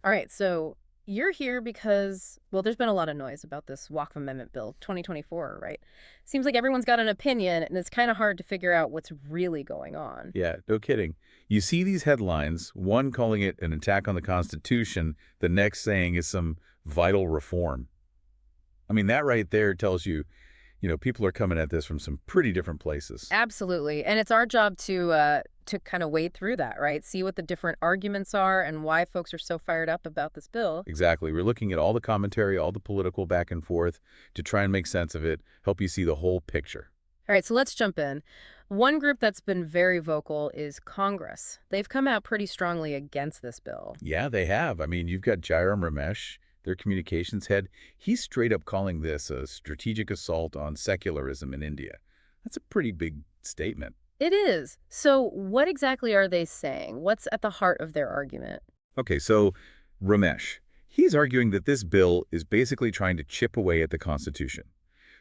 All right, so you're here because, well, there's been a lot of noise about this Waqf Amendment Bill 2024, right? Seems like everyone's got an opinion, and it's kind of hard to figure out what's really going on. Yeah, no kidding. You see these headlines, one calling it an attack on the Constitution, the next saying is some vital reform. I mean, that right there tells you, people are coming at this from some pretty different places. Absolutely, and it's our job to kind of wade through that, right? See what the different arguments are and why folks are so fired up about this bill. Exactly. We're looking at all the commentary, all the political back and forth to try and make sense of it, help you see the whole picture. All right, so let's jump in. One group that's been very vocal is Congress. They've come out pretty strongly against this bill. Yeah, they have. I mean, you've got Jairam Ramesh, their communications head. He's straight up calling this a strategic assault on secularism in India. That's a pretty big statement. It is. So what exactly are they saying? What's at the heart of their argument? Okay, so Ramesh, he's arguing that this bill is basically trying to chip away at the Constitution,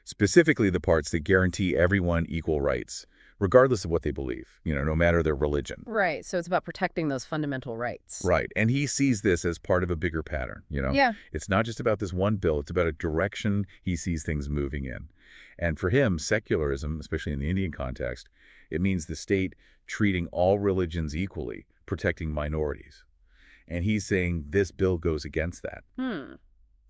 specifically the parts that guarantee everyone equal rights, regardless of what they believe, no matter their religion. Right, so it's about protecting those fundamental rights. Right, and he sees this as part of a bigger pattern. Yeah. It's not just about this one bill, it's about a direction he sees things moving in. And for him, secularism, especially in the Indian context, it means the state treating all religions equally, protecting minorities. And he's saying this bill goes against that.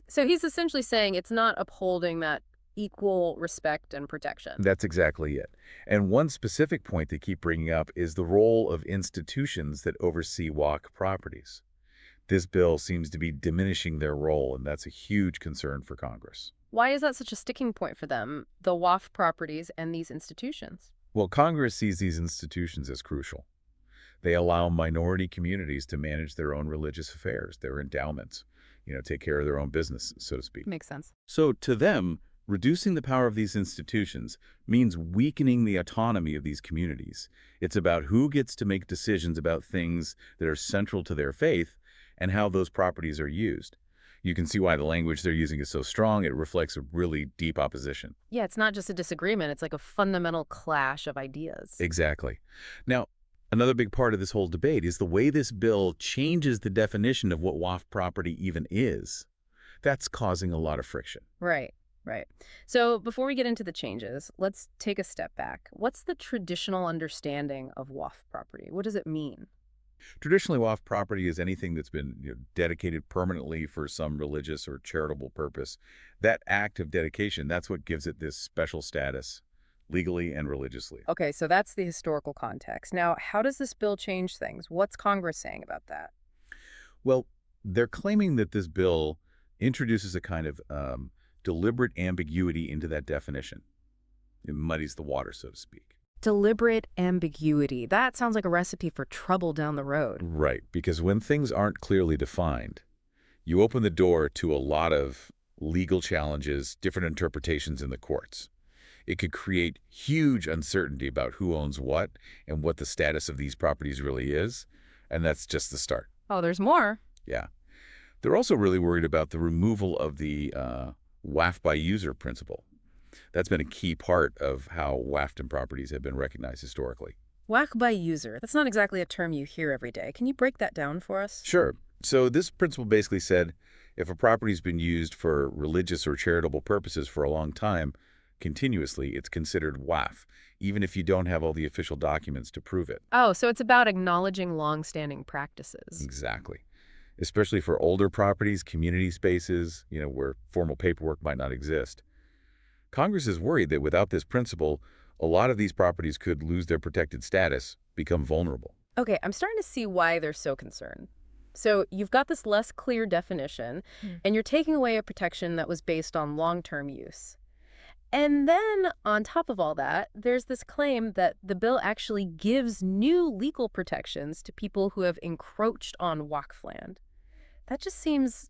So he's essentially saying it's not upholding that equal respect and protection. That's exactly it. And one specific point they keep bringing up is the role of institutions that oversee Waqf properties. This bill seems to be diminishing their role, and that's a huge concern for Congress. Why is that such a sticking point for them, the WAF properties and these institutions? Well, Congress sees these institutions as crucial. They allow minority communities to manage their own religious affairs, their endowments, take care of their own business, so to speak. Makes sense. So to them, reducing the power of these institutions means weakening the autonomy of these communities. It's about who gets to make decisions about things that are central to their faith and how those properties are used. You can see why the language they're using is so strong. It reflects a really deep opposition. Yeah, it's not just a disagreement. It's like a fundamental clash of ideas. Exactly. Now, another big part of this whole debate is the way this bill changes the definition of what Waqf property even is. That's causing a lot of friction. Right, right. So before we get into the changes, let's take a step back. What's the traditional understanding of WAF property? What does it mean? Traditionally, Waqf property is anything that's been dedicated permanently for some religious or charitable purpose. That act of dedication, that's what gives it this special status, legally and religiously. Okay, so that's the historical context. Now, how does this bill change things? What's Congress saying about that? Well, they're claiming that this bill introduces a kind of deliberate ambiguity into that definition. It muddies the water, so to speak. Deliberate ambiguity. That sounds like a recipe for trouble down the road. Right, because when things aren't clearly defined, you open the door to a lot of legal challenges, different interpretations in the courts. It could create huge uncertainty about who owns what and what the status of these properties really is, and that's just the start. Oh, there's more. Yeah. They're also really worried about the removal of the WAF by user principle. That's been a key part of how WAFTN properties have been recognized historically. WAC by user. That's not exactly a term you hear every day. Can you break that down for us? Sure. So this principle basically said if a property's been used for religious or charitable purposes for a long time, continuously, it's considered WAF, even if you don't have all the official documents to prove it. Oh, so it's about acknowledging long-standing practices. Exactly. Especially for older properties, community spaces, where formal paperwork might not exist. Congress is worried that without this principle, a lot of these properties could lose their protected status, become vulnerable. Okay, I'm starting to see why they're so concerned. So you've got this less clear definition, and you're taking away a protection that was based on long-term use. And then, on top of all that, there's this claim that the bill actually gives new legal protections to people who have encroached on Waqf land. That just seems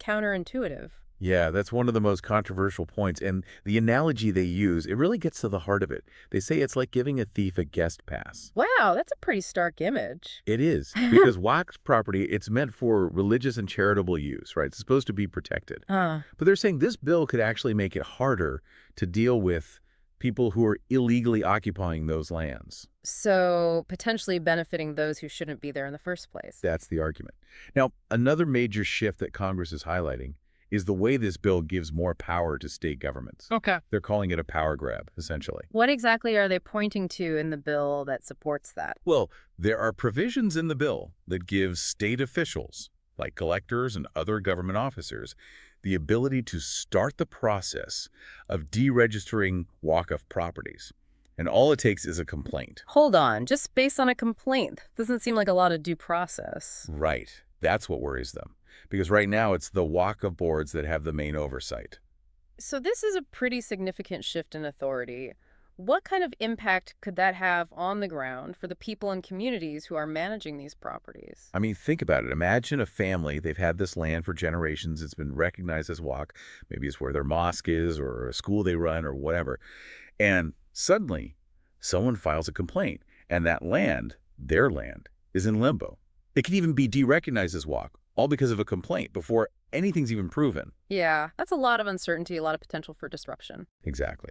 counterintuitive. Yeah, that's one of the most controversial points. And the analogy they use, it really gets to the heart of it. They say it's like giving a thief a guest pass. Wow, that's a pretty stark image. It is, because Waqf property, it's meant for religious and charitable use, right? It's supposed to be protected. But they're saying this bill could actually make it harder to deal with people who are illegally occupying those lands. So potentially benefiting those who shouldn't be there in the first place. That's the argument. Now, another major shift that Congress is highlighting is the way this bill gives more power to state governments. Okay. They're calling it a power grab, essentially. What exactly are they pointing to in the bill that supports that? Well, there are provisions in the bill that give state officials, like collectors and other government officers, the ability to start the process of deregistering Waqf properties. And all it takes is a complaint. Hold on, just based on a complaint. Doesn't seem like a lot of due process. Right. That's what worries them. Because right now it's the Waqf boards that have the main oversight. So this is a pretty significant shift in authority. What kind of impact could that have on the ground for the people and communities who are managing these properties? I mean, think about it. Imagine a family, they've had this land for generations. It's been recognized as Waqf. Maybe it's where their mosque is or a school they run or whatever. And suddenly, someone files a complaint, and that land, their land, is in limbo. It can even be derecognized as Waqf, all because of a complaint before anything's even proven. Yeah, that's a lot of uncertainty, a lot of potential for disruption. Exactly.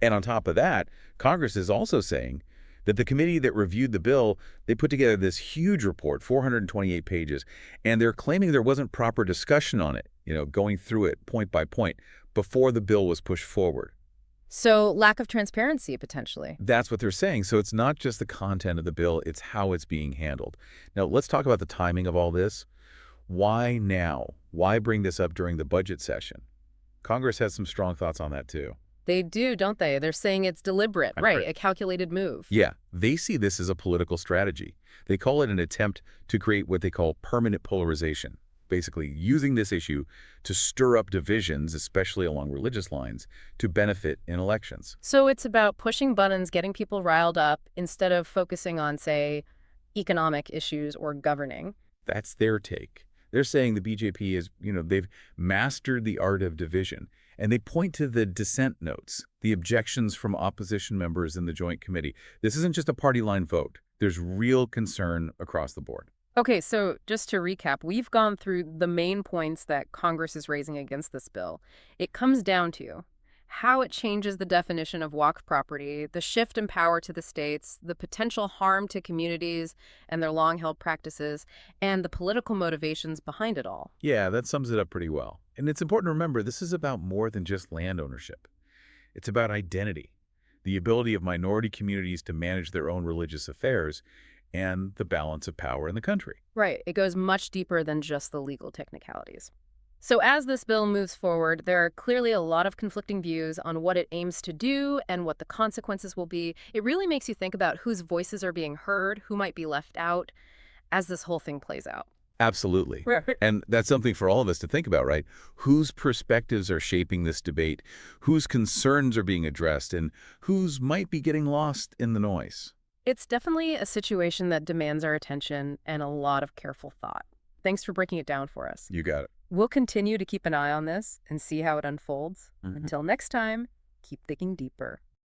And on top of that, Congress is also saying that the committee that reviewed the bill, they put together this huge report, 428 pages, and they're claiming there wasn't proper discussion on it, going through it point by point before the bill was pushed forward. So lack of transparency, potentially. That's what they're saying. So it's not just the content of the bill, it's how it's being handled. Now, let's talk about the timing of all this. Why now? Why bring this up during the budget session? Congress has some strong thoughts on that, too. They do, don't they? They're saying it's deliberate, right? A calculated move. Yeah, they see this as a political strategy. They call it an attempt to create what they call permanent polarization, basically using this issue to stir up divisions, especially along religious lines, to benefit in elections. So it's about pushing buttons, getting people riled up, instead of focusing on, say, economic issues or governing. That's their take. They're saying the BJP is, they've mastered the art of division. And they point to the dissent notes, the objections from opposition members in the Joint Committee. This isn't just a party line vote. There's real concern across the board. Okay, so just to recap, we've gone through the main points that Congress is raising against this bill. It comes down to how it changes the definition of Waqf property, the shift in power to the states, the potential harm to communities and their long-held practices, and the political motivations behind it all. Yeah, that sums it up pretty well. And it's important to remember this is about more than just land ownership. It's about identity, the ability of minority communities to manage their own religious affairs, and the balance of power in the country. Right. It goes much deeper than just the legal technicalities. So as this bill moves forward, there are clearly a lot of conflicting views on what it aims to do and what the consequences will be. It really makes you think about whose voices are being heard, who might be left out, as this whole thing plays out. Absolutely. Right. And that's something for all of us to think about, right? Whose perspectives are shaping this debate, whose concerns are being addressed, and whose might be getting lost in the noise. It's definitely a situation that demands our attention and a lot of careful thought. Thanks for breaking it down for us. You got it. We'll continue to keep an eye on this and see how it unfolds. Until next time, keep thinking deeper.